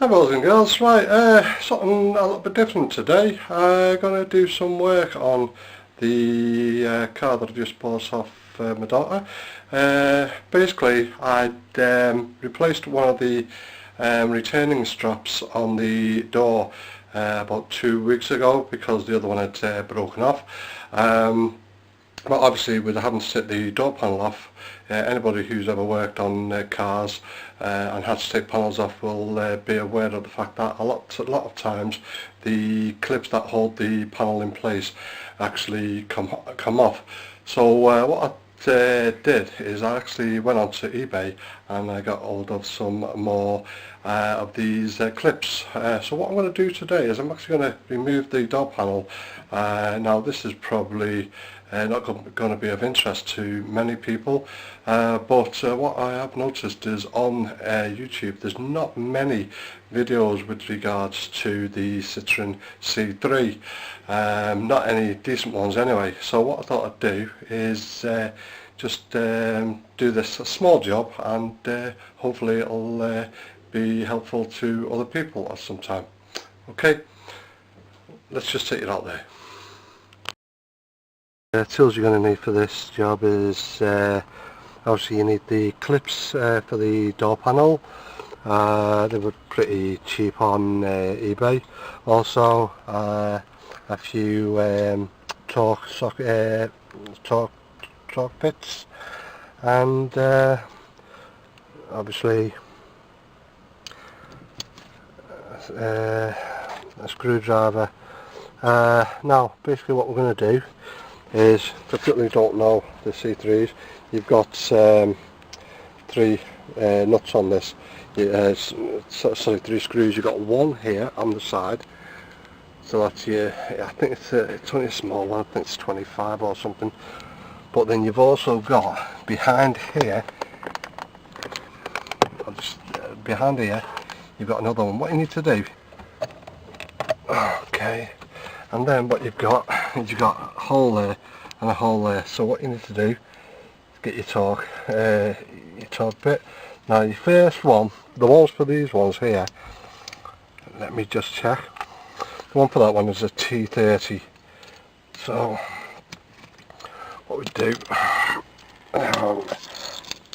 Hi boys and girls, right, something a little bit different today. I'm going to do some work on the car that I just bought off my daughter. Basically I'd replaced one of the retaining straps on the door about 2 weeks ago because the other one had broken off. But obviously with having to take the door panel off, anybody who's ever worked on cars and had to take panels off will be aware of the fact that a lot of times the clips that hold the panel in place actually come off. So what I did is I actually went onto eBay and I got hold of some more of these clips. So what I'm going to do today is I'm actually going to remove the door panel. Now this is probably not going to be of interest to many people, but what I have noticed is on YouTube there's not many videos with regards to the Citreon C3, not any decent ones anyway. So what I thought I'd do is just do this a small job and hopefully it'll be helpful to other people at some time. Okay, let's just take it out there. The tools you're going to need for this job is obviously you need the clips for the door panel. They were pretty cheap on eBay. Also a few torque bits, and obviously a screwdriver. Now basically what we're going to do is, for people who don't know the C3s, you've got 3 nuts on this, sorry, 3 screws. You've got one here on the side, so that's your, I think it's only a small one, I think it's 25 or something. But then you've also got behind here, behind here, you've got another one. What you need to do, okay, and then what you've got is you've got a hole there and a hole there. So what you need to do is get your torque bit. Now your first one, the ones for these ones here, let me just check. The one for that one is a T30. So what we do,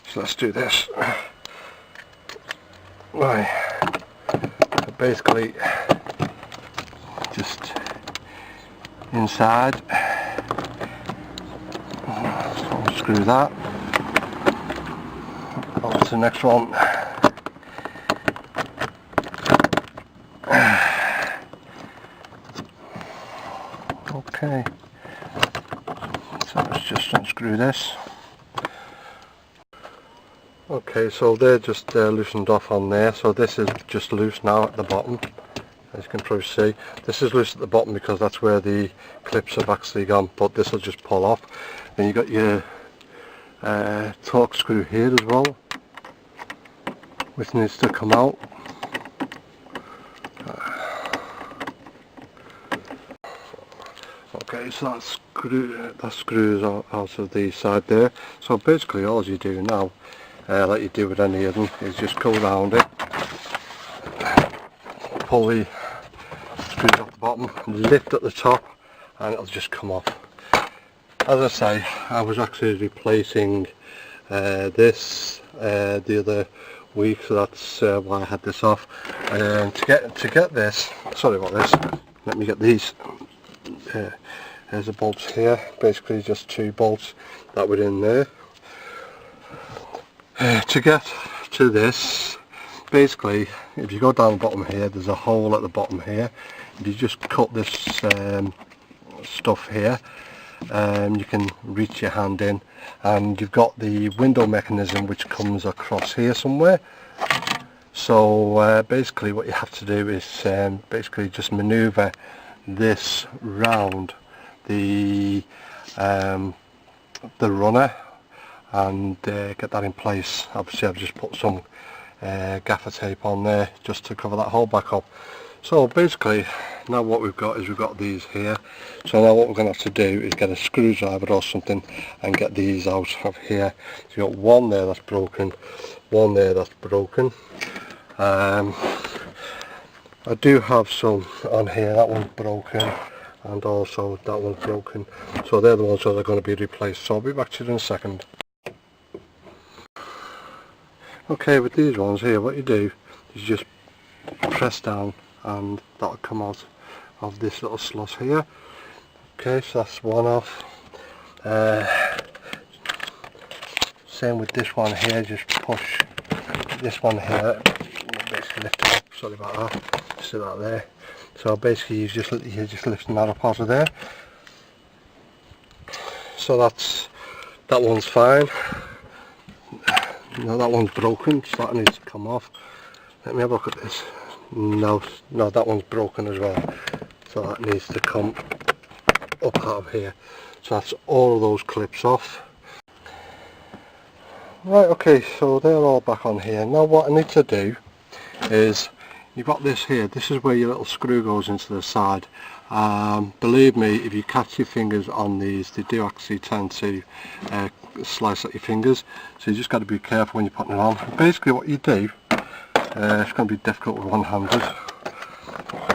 so let's do this. Right, so basically just inside, so screw that on to the next one. Okay, so let's just unscrew this. Okay, so they're just loosened off on there, so this is just loose now at the bottom. As you can probably see, this is loose at the bottom because that's where the clips have actually gone, but this will just pull off. Then you've got your torque screw here as well, which needs to come out. Okay, so that screws out of the side there. So basically all you do now, like you do with any of them, is just go around it, pull the screws off the bottom, lift at the top, and it'll just come off. As I say, I was actually replacing this the other week, so that's why I had this off. To get this, sorry about this, let me get these. There's the bolts here, basically just 2 bolts that were in there. To get to this, basically if you go down the bottom here, there's a hole at the bottom here. If you just cut this stuff here, you can reach your hand in, and you've got the window mechanism which comes across here somewhere. So basically what you have to do is basically just maneuver this round the runner and get that in place. Obviously I've just put some gaffer tape on there just to cover that hole back up. So basically now what we've got is we've got these here. So now what we're going to have to do is get a screwdriver or something and get these out of here. So you've got one there that's broken, one there that's broken. I do have some on here. That one's broken and also that one's broken, so they're the ones that are going to be replaced, so I'll be back to you in a second. Okay, with these ones here, what you do is just press down and that'll come out of this little slot here. Okay, so that's one off. Same with this one here, just push this one here, basically lift it up, sorry about that, just do that there. So basically you're just lifting that up out of there. So that one's fine. No, that one's broken, so that needs to come off. Let me have a look at this. No, that one's broken as well, so that needs to come up out of here. So that's all of those clips off. Right, okay, so they're all back on here. Now what I need to do is, you've got this here, this is where your little screw goes into the side. Believe me, if you catch your fingers on these, they do actually tend to slice at your fingers, so you just got to be careful when you're putting it on. Basically what you do, it's going to be difficult with one-handed.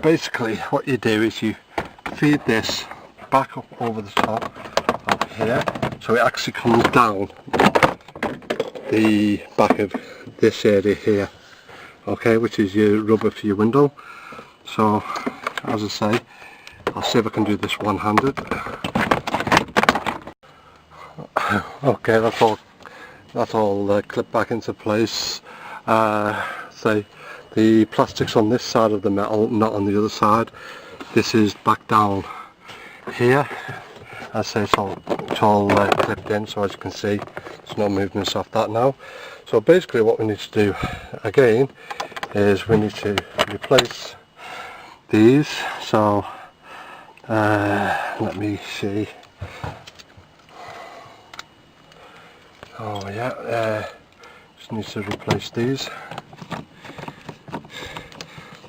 Basically what you do is you feed this back up over the top of here, so it actually comes down the back of this area here, okay, which is your rubber for your window. So as I say, I'll see if I can do this one-handed. Okay, that's all clipped back into place. Say the plastic's on this side of the metal, not on the other side. This is back down here. I say it's all clipped in, so as you can see there's no movements off that now. So basically what we need to do again is we need to replace these. So let me see. Oh yeah, just need to replace these.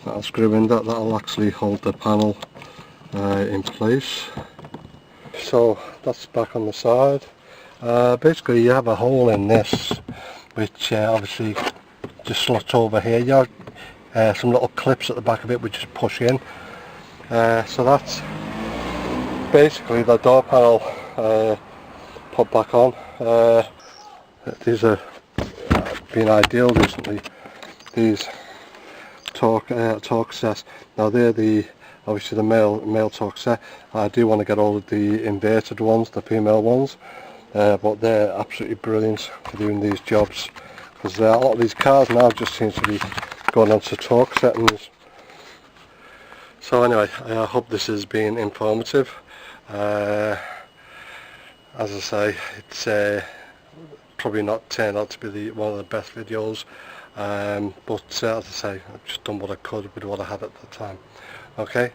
That'll screw in, that'll actually hold the panel in place. So that's back on the side. Basically you have a hole in this which obviously just slots over here. You have some little clips at the back of it which just push in. So that's basically the door panel put back on. These are been ideal recently, these torque sets. Now they're obviously the male torque set. I do want to get all of the inverted ones, the female ones, but they're absolutely brilliant for doing these jobs, because a lot of these cars now just seem to be going on to torque settings. So anyway, I hope this has been informative. As I say, it's probably not turned out to be one of the best videos, but as I say, I've just done what I could with what I had at the time. Okay,